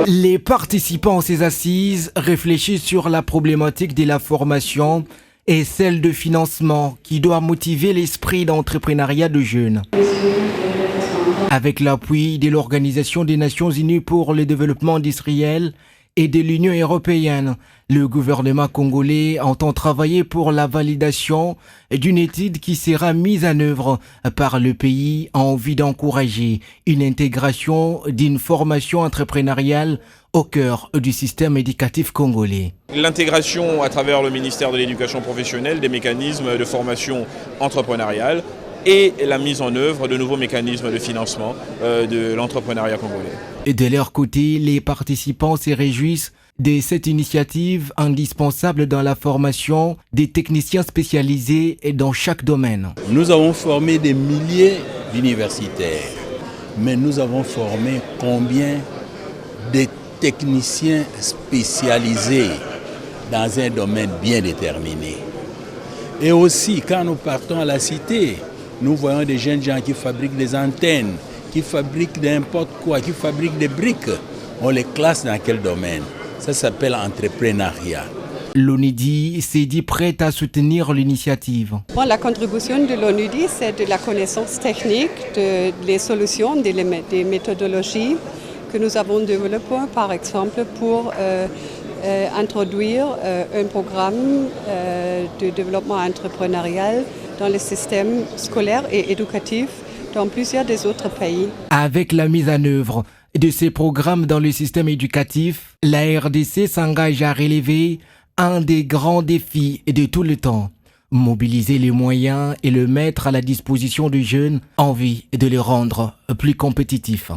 Les participants à ces assises réfléchissent sur la problématique de la formation et celle de financement qui doit motiver l'esprit d'entrepreneuriat de jeunes. Avec l'appui de l'Organisation des Nations Unies pour le développement industriel et de l'Union européenne, le gouvernement congolais entend travailler pour la validation d'une étude qui sera mise en œuvre par le pays en vue d'encourager une intégration d'une formation entrepreneuriale au cœur du système éducatif congolais. L'intégration à travers le ministère de l'Éducation professionnelle des mécanismes de formation entrepreneuriale et la mise en œuvre de nouveaux mécanismes de financement de l'entrepreneuriat congolais. Et de leur côté, les participants se réjouissent de cette initiative indispensable dans la formation des techniciens spécialisés dans chaque domaine. Nous avons formé des milliers d'universitaires, mais nous avons formé combien de techniciens spécialisés dans un domaine bien déterminé? Et aussi, quand nous partons à la cité, nous voyons des jeunes gens qui fabriquent des antennes, qui fabriquent n'importe quoi, qui fabriquent des briques. On les classe dans quel domaine? Ça s'appelle entrepreneuriat. L'ONUDI s'est dit prête à soutenir l'initiative. Bon, la contribution de l'ONUDI, c'est de la connaissance technique, des solutions, des méthodologies que nous avons développées, par exemple, pour introduire un programme de développement entrepreneurial dans le système scolaire et éducatif dans plusieurs des autres pays. Avec la mise en œuvre de ces programmes dans le système éducatif, la RDC s'engage à relever un des grands défis de tout le temps, mobiliser les moyens et le mettre à la disposition des jeunes en vue de les rendre plus compétitifs.